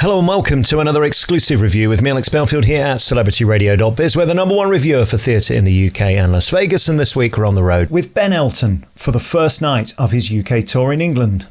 Hello and welcome to another exclusive review with me, Alex Belfield, here at celebrityradio.biz. We're the number one reviewer for theatre in the UK and Las Vegas, and this week we're on the road with Ben Elton for the first night of his UK tour in England.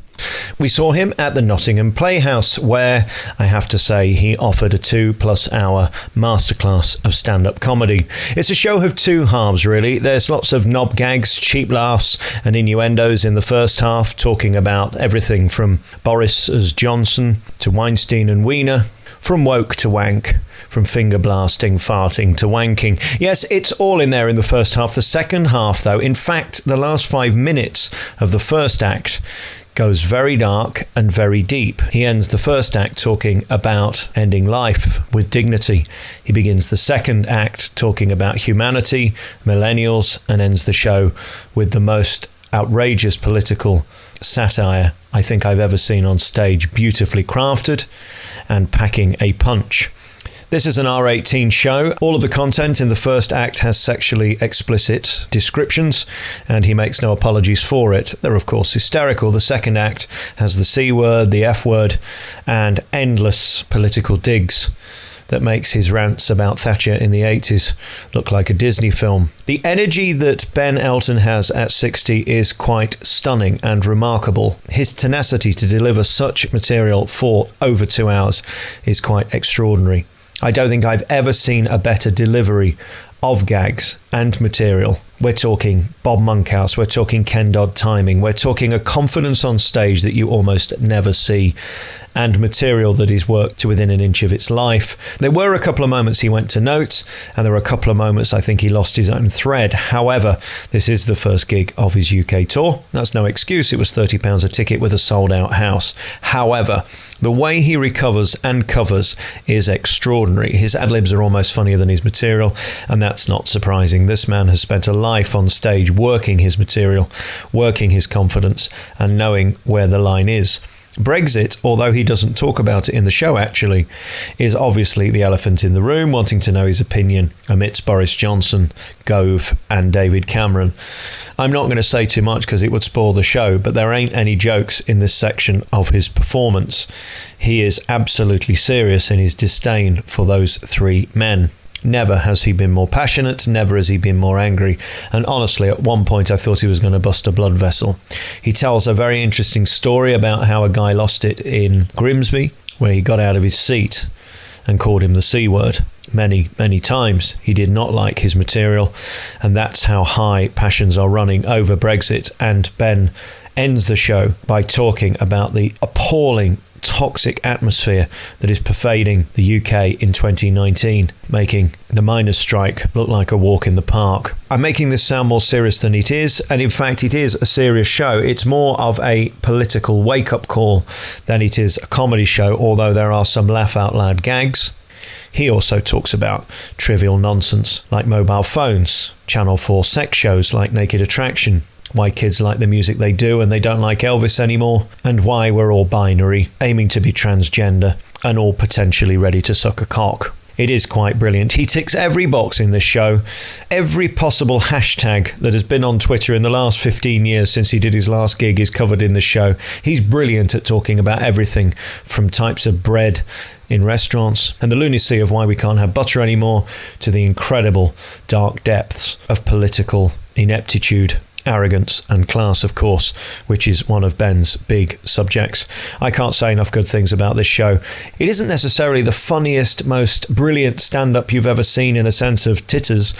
We saw him at the Nottingham Playhouse, where I have to say he offered a 2+ hour masterclass of stand-up comedy. It's a show of two halves, really. There's lots of knob gags, cheap laughs and innuendos in the first half, talking about everything from Boris as Johnson to Weinstein and Wiener, from woke to wank, from finger blasting, farting to wanking. Yes, it's all in there in the first half. The second half, though, in fact, the last 5 minutes of the first act goes very dark and very deep. He ends the first act talking about ending life with dignity. He begins the second act talking about humanity, millennials, and ends the show with the most outrageous political satire I think I've ever seen on stage, beautifully crafted and packing a punch. This is an R18 show. All of the content in the first act has sexually explicit descriptions, and he makes no apologies for it. They're, of course, hysterical. The second act has the C word, the F word, and endless political digs that makes his rants about Thatcher in the 80s look like a Disney film. The energy that Ben Elton has at 60 is quite stunning and remarkable. His tenacity to deliver such material for over 2 hours is quite extraordinary. I don't think I've ever seen a better delivery of gags and material. We're talking Bob Monkhouse, we're talking Ken Dodd timing, we're talking a confidence on stage that you almost never see, and material that is worked to within an inch of its life. There were a couple of moments he went to notes, and there were a couple of moments I think he lost his own thread. However, this is the first gig of his UK tour. That's no excuse. It was £30 a ticket with a sold-out house. However, the way he recovers and covers is extraordinary. His ad-libs are almost funnier than his material, and that's not surprising. This man has spent a life on stage working his material, working his confidence, and knowing where the line is. Brexit, although he doesn't talk about it in the show actually, is obviously the elephant in the room, wanting to know his opinion amidst Boris Johnson, Gove and David Cameron. I'm not going to say too much because it would spoil the show, but there ain't any jokes in this section of his performance. He is absolutely serious in his disdain for those three men. Never has he been more passionate, never has he been more angry, and honestly at one point I thought he was going to bust a blood vessel. He tells a very interesting story about how a guy lost it in Grimsby, where he got out of his seat and called him the C word many times. He did not like his material, and that's how high passions are running over Brexit. And Ben ends the show by talking about the appalling toxic atmosphere that is pervading the UK in 2019, making the miners' strike look like a walk in the park. I'm making this sound more serious than it is, and in fact it is a serious show. It's more of a political wake-up call than it is a comedy show, although there are some laugh-out-loud gags. He also talks about trivial nonsense like mobile phones, Channel 4 sex shows like Naked Attraction, why kids like the music they do and they don't like Elvis anymore, and why we're all binary, aiming to be transgender, and all potentially ready to suck a cock. It is quite brilliant. He ticks every box in this show. Every possible hashtag that has been on Twitter in the last 15 years since he did his last gig is covered in the show. He's brilliant at talking about everything from types of bread in restaurants and the lunacy of why we can't have butter anymore, to the incredible dark depths of political ineptitude, arrogance and class, of course, which is one of Ben's big subjects. I can't say enough good things about this show. It isn't necessarily the funniest, most brilliant stand-up you've ever seen in a sense of titters,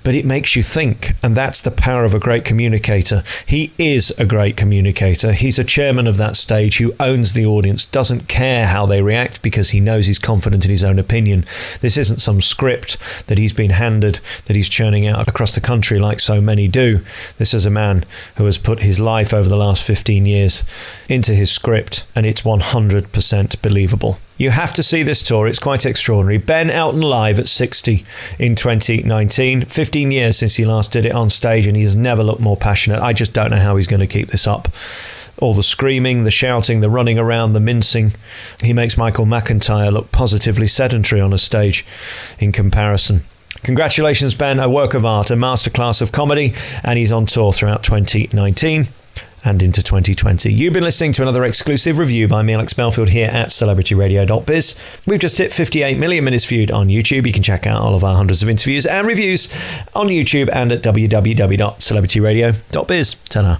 but it makes you think, and that's the power of a great communicator. He is a great communicator. He's a chairman of that stage who owns the audience, doesn't care how they react because he knows he's confident in his own opinion. This isn't some script that he's been handed, that he's churning out across the country like so many do. This is a man who has put his life over the last 15 years into his script, and it's 100% believable. You have to see this tour. It's quite extraordinary. Ben Elton live at 60 in 2019. 15 years since he last did it on stage, and he has never looked more passionate. I just don't know how he's going to keep this up. All the screaming, the shouting, the running around, the mincing. He makes Michael McIntyre look positively sedentary on a stage in comparison. Congratulations, Ben. A work of art, a masterclass of comedy, and he's on tour throughout 2019. and into 2020. You've been listening to another exclusive review by me, Alex Belfield, here at celebrityradio.biz. We've just hit 58 million minutes viewed on YouTube. You can check out all of our hundreds of interviews and reviews on YouTube and at www.celebrityradio.biz. Ta-ra.